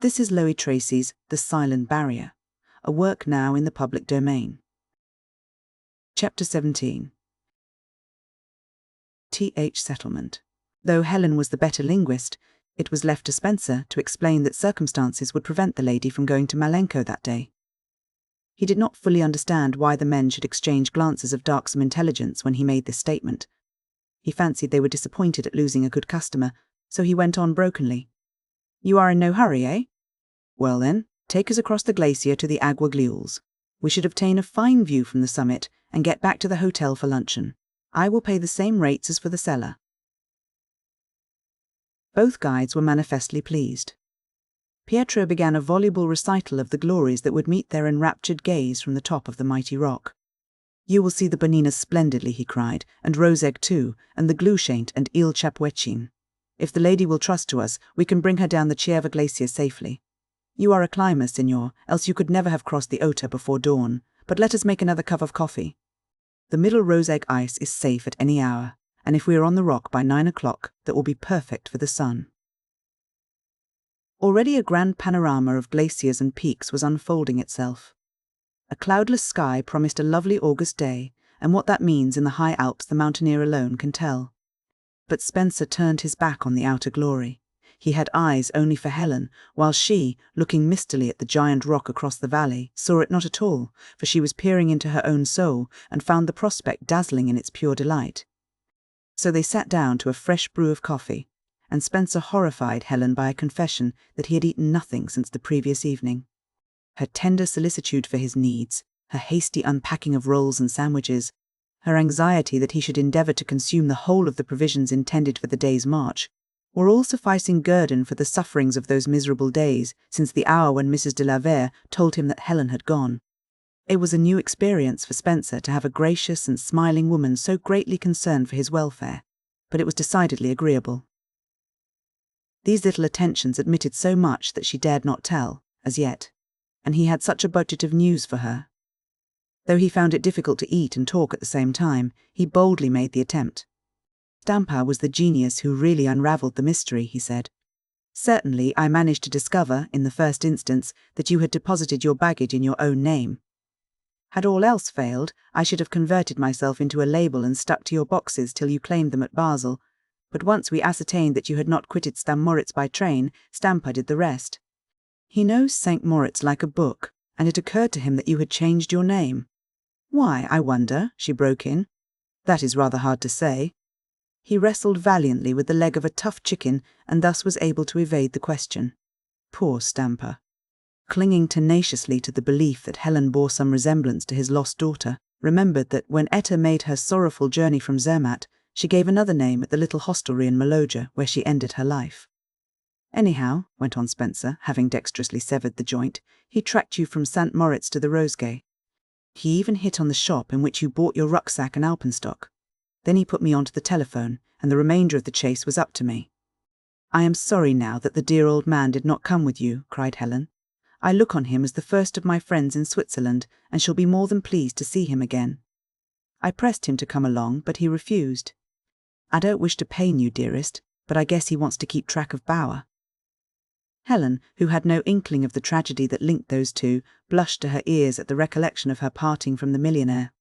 This is Louis Tracy's The Silent Barrier, a work now in the public domain. Chapter 17. Th Settlement. Though Helen was the better linguist, it was left to Spencer to explain that circumstances would prevent the lady from going to Malenko that day. He did not fully understand why the men should exchange glances of darksome intelligence when he made this statement. He fancied they were disappointed at losing a good customer, so he went on brokenly. "You are in no hurry, eh? Well then, take us across the glacier to the Agua Glules. We should obtain a fine view from the summit and get back to the hotel for luncheon. I will pay the same rates as for the cellar." Both guides were manifestly pleased. Pietro began a voluble recital of the glories that would meet their enraptured gaze from the top of the mighty rock. "You will see the boninas splendidly," he cried, "and Rosegg too, and the Glueschaint and Il Chapwechin. If the lady will trust to us, we can bring her down the Cierva Glacier safely. You are a climber, signor, else you could never have crossed the Ota before dawn, but let us make another cup of coffee. The middle Rosegg ice is safe at any hour, and if we are on the rock by 9 o'clock, that will be perfect for the sun." Already a grand panorama of glaciers and peaks was unfolding itself. A cloudless sky promised a lovely August day, and what that means in the high Alps the mountaineer alone can tell. But Spencer turned his back on the outer glory. He had eyes only for Helen, while she, looking mistily at the giant rock across the valley, saw it not at all, for she was peering into her own soul and found the prospect dazzling in its pure delight. So they sat down to a fresh brew of coffee, and Spencer horrified Helen by a confession that he had eaten nothing since the previous evening. Her tender solicitude for his needs, her hasty unpacking of rolls and sandwiches, her anxiety that he should endeavour to consume the whole of the provisions intended for the day's march, were all sufficing guerdon for the sufferings of those miserable days since the hour when Mrs. de la Vere told him that Helen had gone. It was a new experience for Spencer to have a gracious and smiling woman so greatly concerned for his welfare, but it was decidedly agreeable. These little attentions admitted so much that she dared not tell, as yet, and he had such a budget of news for her. Though he found it difficult to eat and talk at the same time, he boldly made the attempt. "Stampa was the genius who really unravelled the mystery," he said. "Certainly I managed to discover, in the first instance, that you had deposited your baggage in your own name. Had all else failed, I should have converted myself into a label and stuck to your boxes till you claimed them at Basel, but once we ascertained that you had not quitted St. Moritz by train, Stampa did the rest. He knows St. Moritz like a book, and it occurred to him that you had changed your name." "Why, I wonder," she broke in. "That is rather hard to say." He wrestled valiantly with the leg of a tough chicken and thus was able to evade the question. Poor Stampa. Clinging tenaciously to the belief that Helen bore some resemblance to his lost daughter, remembered that when Etta made her sorrowful journey from Zermatt, she gave another name at the little hostelry in Maloja where she ended her life. "Anyhow," went on Spencer, having dexterously severed the joint, "he tracked you from St. Moritz to the Rosegay. He even hit on the shop in which you bought your rucksack and alpenstock. Then he put me onto the telephone, and the remainder of the chase was up to me." "I am sorry now that the dear old man did not come with you," cried Helen. "I look on him as the first of my friends in Switzerland, and shall be more than pleased to see him again. I pressed him to come along, but he refused. I don't wish to pain you, dearest, but I guess he wants to keep track of Bauer." Helen, who had no inkling of the tragedy that linked those two, blushed to her ears at the recollection of her parting from the millionaire.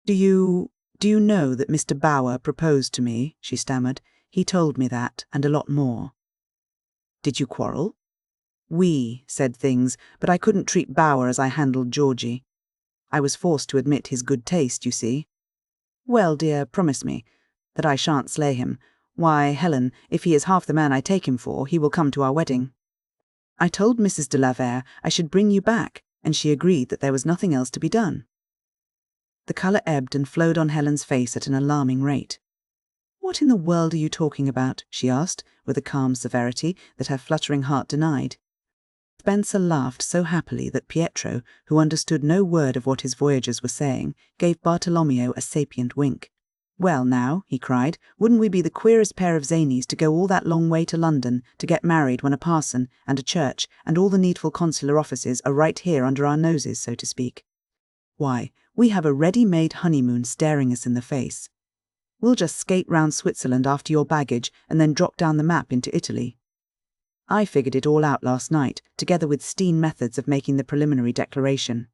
Do you know that Mr. Bauer proposed to me?" she stammered. "He told me that, and a lot more." "Did you quarrel?" "We said things, but I couldn't treat Bauer as I handled Georgie. I was forced to admit his good taste, you see." "Well, dear, promise me that I shan't slay him. Why, Helen, if he is half the man I take him for, he will come to our wedding. I told Mrs. de la Vere I should bring you back, and she agreed that there was nothing else to be done." The colour ebbed and flowed on Helen's face at an alarming rate. "What in the world are you talking about?" she asked, with a calm severity that her fluttering heart denied. Spencer laughed so happily that Pietro, who understood no word of what his voyagers were saying, gave Bartolomeo a sapient wink. "Well now," he cried, "wouldn't we be the queerest pair of zanies to go all that long way to London to get married when a parson and a church and all the needful consular offices are right here under our noses, so to speak? Why, we have a ready-made honeymoon staring us in the face. We'll just skate round Switzerland after your baggage and then drop down the map into Italy." I figured it all out last night, together with Steen methods of making the preliminary declaration.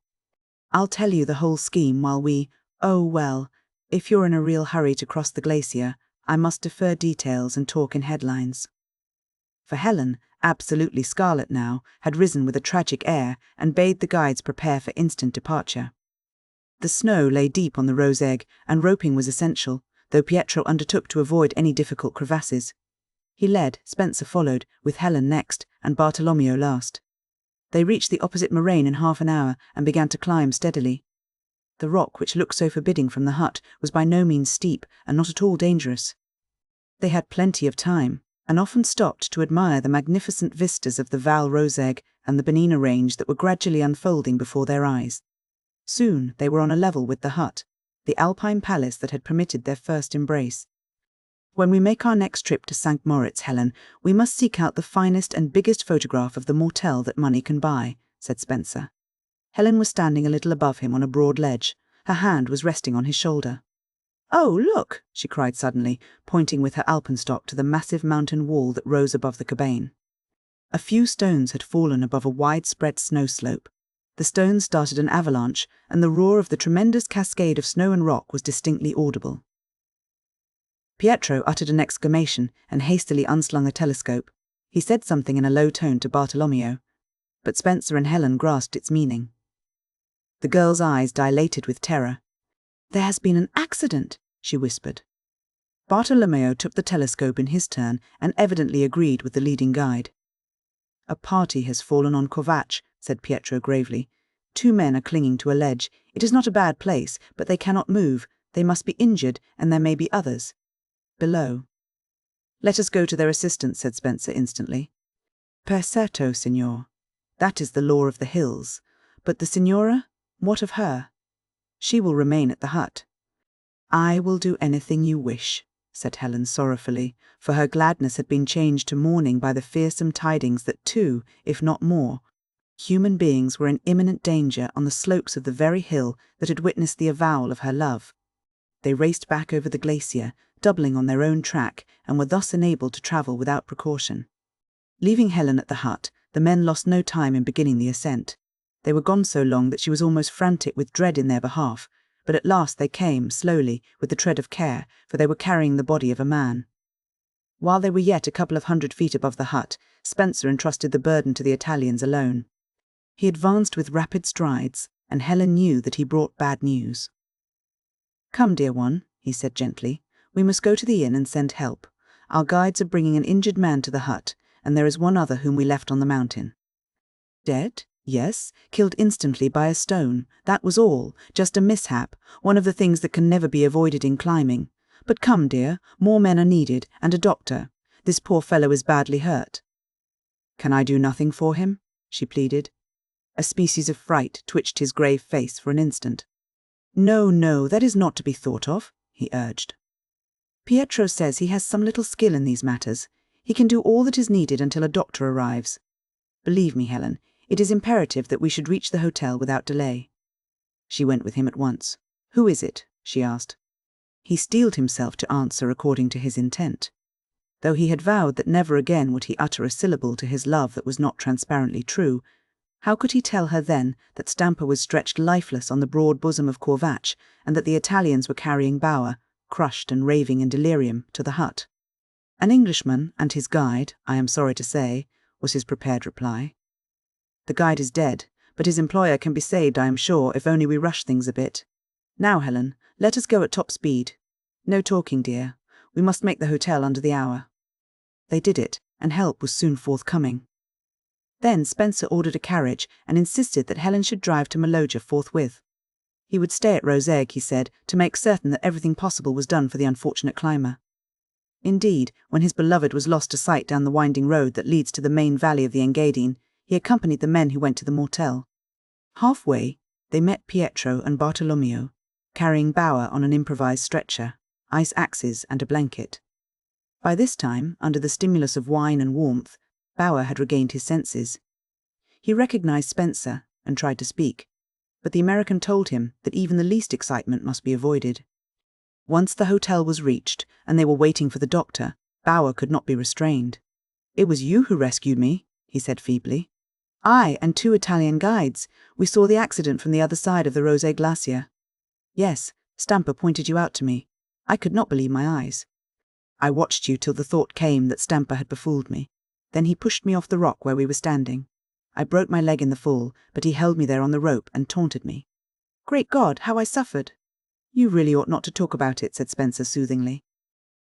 I'll tell you the whole scheme while if you're in a real hurry to cross the glacier, I must defer details and talk in headlines. For Helen, absolutely scarlet now, had risen with a tragic air and bade the guides prepare for instant departure. The snow lay deep on the Rose Egg, and roping was essential, though Pietro undertook to avoid any difficult crevasses. He led, Spencer followed, with Helen next, and Bartolomeo last. They reached the opposite moraine in half an hour and began to climb steadily. The rock, which looked so forbidding from the hut, was by no means steep and not at all dangerous. They had plenty of time, and often stopped to admire the magnificent vistas of the Val Rosegg and the Bernina range that were gradually unfolding before their eyes. Soon they were on a level with the hut, the Alpine palace that had permitted their first embrace. When we make our next trip to St. Moritz, Helen, we must seek out the finest and biggest photograph of the mortel that money can buy, said Spencer. Helen was standing a little above him on a broad ledge. Her hand was resting on his shoulder. "Oh, look!" she cried suddenly, pointing with her alpenstock to the massive mountain wall that rose above the cabane. A few stones had fallen above a widespread snow slope. The stones started an avalanche, and the roar of the tremendous cascade of snow and rock was distinctly audible. Pietro uttered an exclamation and hastily unslung a telescope. He said something in a low tone to Bartolomeo, but Spencer and Helen grasped its meaning. The girl's eyes dilated with terror. "There has been an accident," she whispered. Bartolomeo took the telescope in his turn and evidently agreed with the leading guide. "A party has fallen on Corvatsch," said Pietro gravely. "2 men are clinging to a ledge. It is not a bad place, but they cannot move. They must be injured, and there may be others below." "Let us go to their assistance," said Spencer instantly. "Per certo, signor. That is the law of the hills. But the signora? What of her?" "She will remain at the hut." "I will do anything you wish," said Helen sorrowfully, for her gladness had been changed to mourning by the fearsome tidings that 2, if not more, human beings were in imminent danger on the slopes of the very hill that had witnessed the avowal of her love. They raced back over the glacier, doubling on their own track, and were thus enabled to travel without precaution. Leaving Helen at the hut, the men lost no time in beginning the ascent. They were gone so long that she was almost frantic with dread in their behalf, but at last they came, slowly, with the tread of care, for they were carrying the body of a man. While they were yet a couple of 100 feet above the hut, Spencer entrusted the burden to the Italians alone. He advanced with rapid strides, and Helen knew that he brought bad news. "Come, dear one," he said gently. "We must go to the inn and send help. Our guides are bringing an injured man to the hut, and there is one other whom we left on the mountain." "Dead? Yes, killed instantly by a stone. That was all, just a mishap, one of the things that can never be avoided in climbing. But come, dear, more men are needed, and a doctor. This poor fellow is badly hurt." "Can I do nothing for him?" she pleaded. A species of fright twitched his grave face for an instant. "No, no, that is not to be thought of," he urged. "Pietro says he has some little skill in these matters. He can do all that is needed until a doctor arrives. Believe me, Helen, it is imperative that we should reach the hotel without delay." She went with him at once. "Who is it?" she asked. He steeled himself to answer according to his intent. Though he had vowed that never again would he utter a syllable to his love that was not transparently true, how could he tell her then that Stampa was stretched lifeless on the broad bosom of Corvatsch, and that the Italians were carrying Bauer, crushed and raving in delirium, to the hut? "An Englishman and his guide, I am sorry to say," was his prepared reply. "The guide is dead, but his employer can be saved, I am sure, if only we rush things a bit. Now, Helen, let us go at top speed. No talking, dear. We must make the hotel under the hour." They did it, and help was soon forthcoming. Then Spencer ordered a carriage and insisted that Helen should drive to Maloja forthwith. He would stay at Rose Egg, he said, to make certain that everything possible was done for the unfortunate climber. Indeed, when his beloved was lost to sight down the winding road that leads to the main valley of the Engadine, he accompanied the men who went to the mortel. Halfway, they met Pietro and Bartolomeo, carrying Bauer on an improvised stretcher, ice axes and a blanket. By this time, under the stimulus of wine and warmth, Bauer had regained his senses. He recognized Spencer and tried to speak, but the American told him that even the least excitement must be avoided. Once the hotel was reached and they were waiting for the doctor, Bauer could not be restrained. It was you who rescued me, he said feebly. I and 2 Italian guides. We saw the accident from the other side of the Rosé Glacier. Yes, Stamper pointed you out to me. I could not believe my eyes. I watched you till the thought came that Stamper had befooled me. Then he pushed me off the rock where we were standing. I broke my leg in the fall, but he held me there on the rope and taunted me. Great God, how I suffered! You really ought not to talk about it, said Spencer soothingly.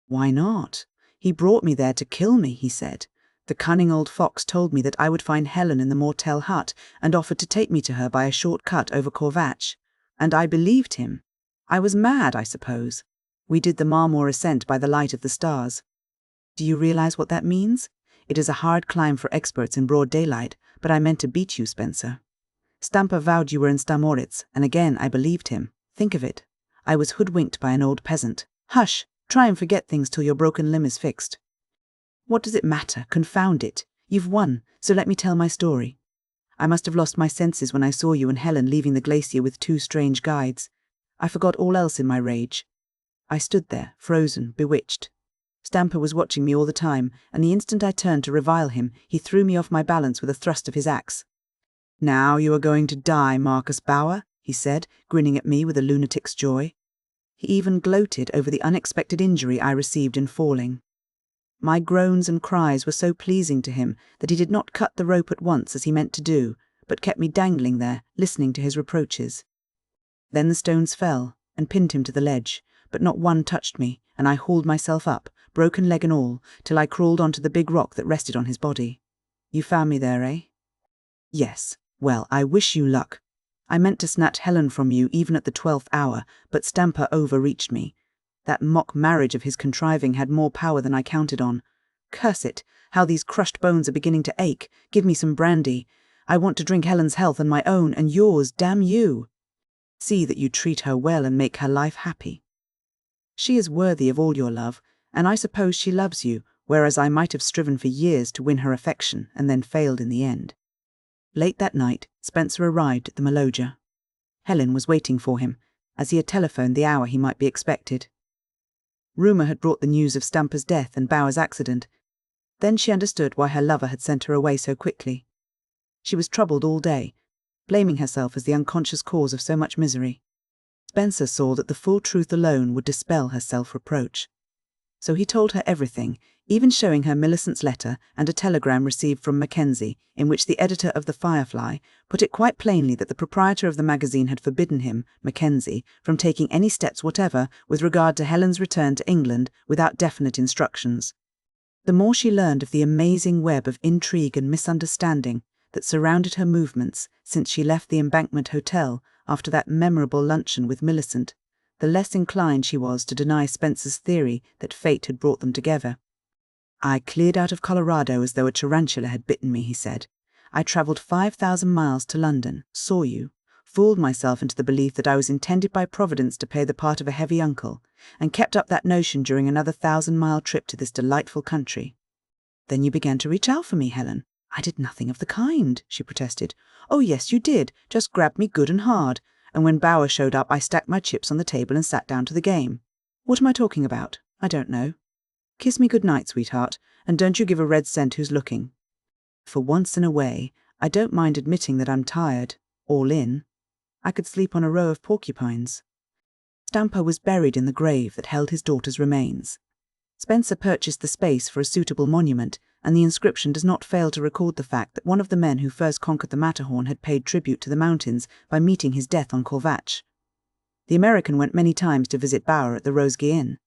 Why not? He brought me there to kill me, he said. The cunning old fox told me that I would find Helen in the Mortel hut and offered to take me to her by a short cut over Corvatsch. And I believed him. I was mad, I suppose. We did the Marmor ascent by the light of the stars. Do you realize what that means? It is a hard climb for experts in broad daylight, but I meant to beat you, Spencer. Stamper vowed you were in Stamoritz, and again I believed him. Think of it. I was hoodwinked by an old peasant. Hush! Try and forget things till your broken limb is fixed. What does it matter? Confound it. You've won, so let me tell my story. I must have lost my senses when I saw you and Helen leaving the glacier with 2 strange guides. I forgot all else in my rage. I stood there, frozen, bewitched. Stamper was watching me all the time, and the instant I turned to revile him, he threw me off my balance with a thrust of his axe. Now you are going to die, Marcus Bauer, he said, grinning at me with a lunatic's joy. He even gloated over the unexpected injury I received in falling. My groans and cries were so pleasing to him that he did not cut the rope at once as he meant to do, but kept me dangling there, listening to his reproaches. Then the stones fell and pinned him to the ledge, but not one touched me, and I hauled myself up, broken leg and all, till I crawled onto the big rock that rested on his body. You found me there, eh? Yes. Well, I wish you luck. I meant to snatch Helen from you even at the 12th hour, but Stamper overreached me. That mock marriage of his contriving had more power than I counted on. Curse it, how these crushed bones are beginning to ache. Give me some brandy. I want to drink Helen's health and my own and yours, damn you. See that you treat her well and make her life happy. She is worthy of all your love, and I suppose she loves you, whereas I might have striven for years to win her affection and then failed in the end. Late that night, Spencer arrived at the Maloja. Helen was waiting for him, as he had telephoned the hour he might be expected. Rumour had brought the news of Stamper's death and Bauer's accident. Then she understood why her lover had sent her away so quickly. She was troubled all day, blaming herself as the unconscious cause of so much misery. Spencer saw that the full truth alone would dispel her self-reproach. So he told her everything, even showing her Millicent's letter and a telegram received from Mackenzie, in which the editor of the Firefly put it quite plainly that the proprietor of the magazine had forbidden him, Mackenzie, from taking any steps whatever with regard to Helen's return to England without definite instructions. The more she learned of the amazing web of intrigue and misunderstanding that surrounded her movements since she left the Embankment Hotel after that memorable luncheon with Millicent, the less inclined she was to deny Spencer's theory that fate had brought them together. I cleared out of Colorado as though a tarantula had bitten me, he said. I travelled 5,000 miles to London, saw you, fooled myself into the belief that I was intended by Providence to play the part of a heavy uncle, and kept up that notion during another 1,000-mile trip to this delightful country. Then you began to reach out for me, Helen. I did nothing of the kind, she protested. Oh yes, you did, just grabbed me good and hard, and when Bauer showed up I stacked my chips on the table and sat down to the game. What am I talking about? I don't know. Kiss me good night, sweetheart, and don't you give a red cent who's looking. For once in a way, I don't mind admitting that I'm tired, all in. I could sleep on a row of porcupines. Stamper was buried in the grave that held his daughter's remains. Spencer purchased the space for a suitable monument, and the inscription does not fail to record the fact that one of the men who first conquered the Matterhorn had paid tribute to the mountains by meeting his death on Corvatsch. The American went many times to visit Bauer at the Rosegi Inn.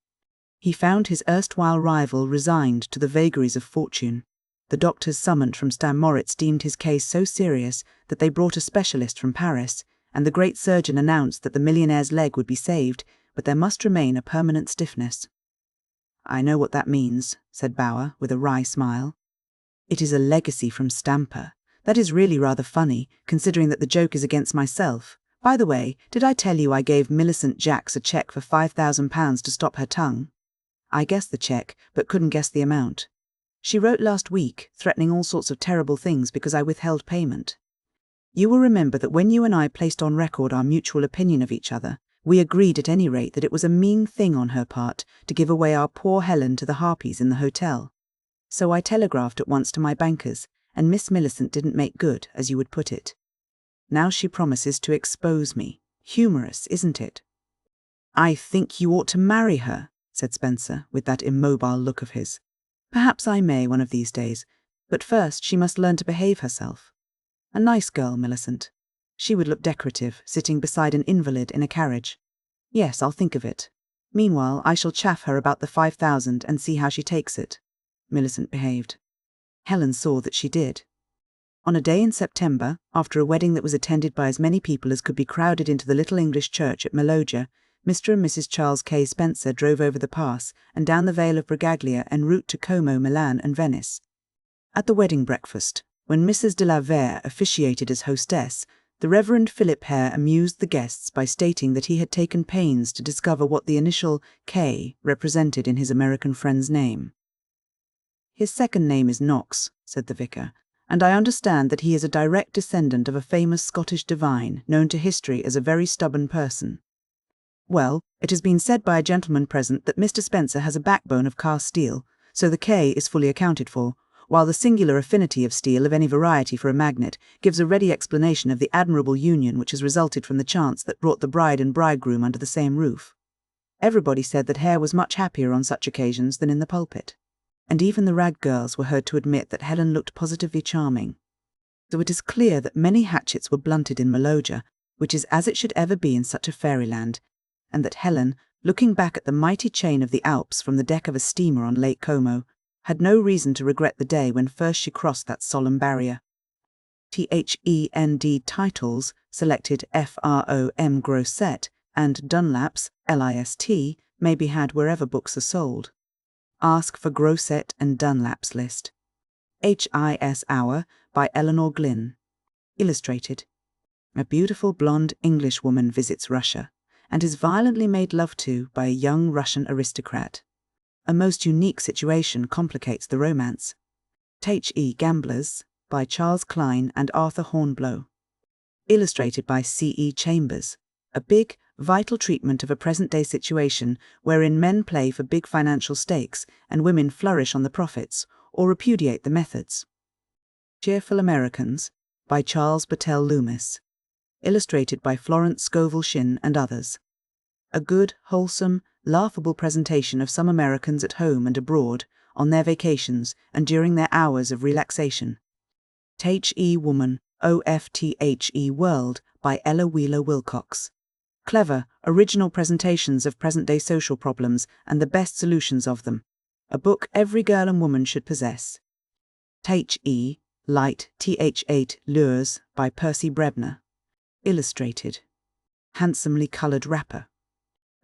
He found his erstwhile rival resigned to the vagaries of fortune. The doctors summoned from Stanmoritz deemed his case so serious that they brought a specialist from Paris, and the great surgeon announced that the millionaire's leg would be saved, but there must remain a permanent stiffness. I know what that means, said Bauer, with a wry smile. It is a legacy from Stamper. That is really rather funny, considering that the joke is against myself. By the way, did I tell you I gave Millicent Jacks a cheque for £5,000 to stop her tongue? I guessed the cheque, but couldn't guess the amount. She wrote last week, threatening all sorts of terrible things because I withheld payment. You will remember that when you and I placed on record our mutual opinion of each other, we agreed at any rate that it was a mean thing on her part to give away our poor Helen to the harpies in the hotel. So I telegraphed at once to my bankers, and Miss Millicent didn't make good, as you would put it. Now she promises to expose me. Humorous, isn't it?" "I think you ought to marry her," said Spencer, with that immobile look of his. "Perhaps I may one of these days, but first she must learn to behave herself. A nice girl, Millicent. She would look decorative, sitting beside an invalid in a carriage. Yes, I'll think of it. Meanwhile, I shall chaff her about the 5,000 and see how she takes it." Millicent behaved. Helen saw that she did. On a day in September, after a wedding that was attended by as many people as could be crowded into the little English church at Meloja, Mr. and Mrs. Charles K. Spencer drove over the pass and down the Vale of Bragaglia en route to Como, Milan, and Venice. At the wedding breakfast, when Mrs. de la Vere officiated as hostess, the Reverend Philip Hare amused the guests by stating that he had taken pains to discover what the initial K represented in his American friend's name. "His second name is Knox," said the vicar, "and I understand that he is a direct descendant of a famous Scottish divine known to history as a very stubborn person. Well, it has been said by a gentleman present that Mr. Spencer has a backbone of cast steel, so the K is fully accounted for, while the singular affinity of steel of any variety for a magnet gives a ready explanation of the admirable union which has resulted from the chance that brought the bride and bridegroom under the same roof." Everybody said that Hare was much happier on such occasions than in the pulpit, and even the rag girls were heard to admit that Helen looked positively charming. So it is clear that many hatchets were blunted in Meloja, which is as it should ever be in such a fairyland, and that Helen, looking back at the mighty chain of the Alps from the deck of a steamer on Lake Como, had no reason to regret the day when first she crossed that solemn barrier. THEND titles, selected FROM Grosset, and Dunlap's LIST, may be had wherever books are sold. Ask for Grosset and Dunlap's list. HIS Hour by Eleanor Glynn. Illustrated. A beautiful blonde Englishwoman visits Russia, and is violently made love to by a young Russian aristocrat. A most unique situation complicates the romance. THE Gamblers by Charles Klein and Arthur Hornblow. Illustrated by C.E. Chambers. A big, vital treatment of a present-day situation wherein men play for big financial stakes and women flourish on the profits or repudiate the methods. Cheerful Americans by Charles Battelle Loomis. Illustrated by Florence Scovel Shinn and others. A good, wholesome, laughable presentation of some Americans at home and abroad, on their vacations and during their hours of relaxation. THE Woman, OFTHE World by Ella Wheeler Wilcox. Clever, original presentations of present-day social problems and the best solutions of them. A book every girl and woman should possess. THE Light TH8 Lures by Percy Brebner. Illustrated. Handsomely coloured wrapper.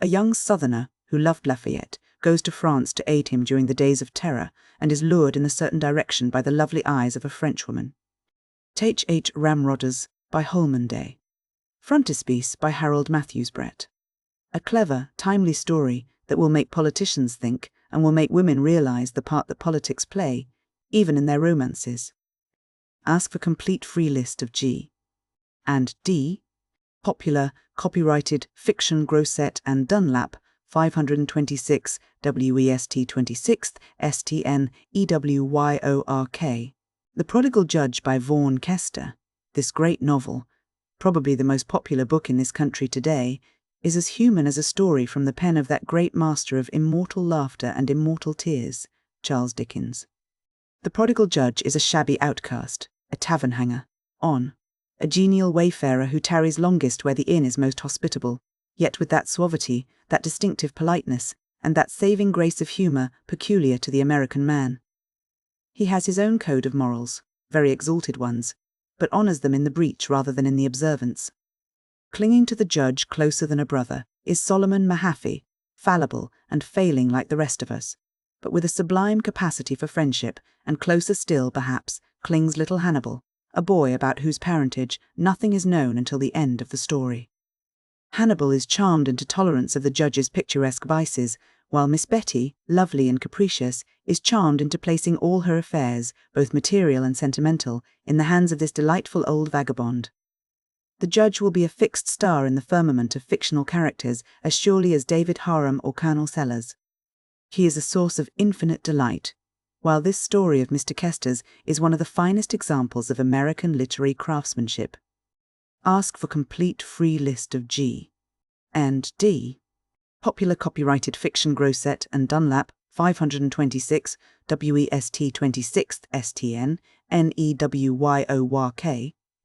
A young Southerner who loved Lafayette goes to France to aid him during the days of terror and is lured in a certain direction by the lovely eyes of a Frenchwoman. TH Ramrodders by Holman Day. Frontispiece by Harold Matthews Brett. A clever, timely story that will make politicians think and will make women realise the part that politics play, even in their romances. Ask for complete free list of G. And D. Popular, copyrighted fiction Grosset and Dunlap, 526 WEST 26th STN EWYORK. The Prodigal Judge by Vaughan Kester. This great novel, probably the most popular book in this country today, is as human as a story from the pen of that great master of immortal laughter and immortal tears, Charles Dickens. The Prodigal Judge is a shabby outcast, a tavern hanger, a genial wayfarer who tarries longest where the inn is most hospitable, yet with that suavity, that distinctive politeness, and that saving grace of humour peculiar to the American man. He has his own code of morals, very exalted ones, but honours them in the breach rather than in the observance. Clinging to the judge closer than a brother is Solomon Mahaffy, fallible and failing like the rest of us, but with a sublime capacity for friendship, and closer still, perhaps, clings little Hannibal, a boy about whose parentage nothing is known until the end of the story. Hannibal is charmed into tolerance of the judge's picturesque vices, while Miss Betty, lovely and capricious, is charmed into placing all her affairs, both material and sentimental, in the hands of this delightful old vagabond. The judge will be a fixed star in the firmament of fictional characters as surely as David Harum or Colonel Sellers. He is a source of infinite delight. While this story of Mr. Kester's is one of the finest examples of American literary craftsmanship. Ask for complete free list of G. And D. Popular copyrighted fiction Grosset and Dunlap, 526, WEST 26th STN, NEWYOYK,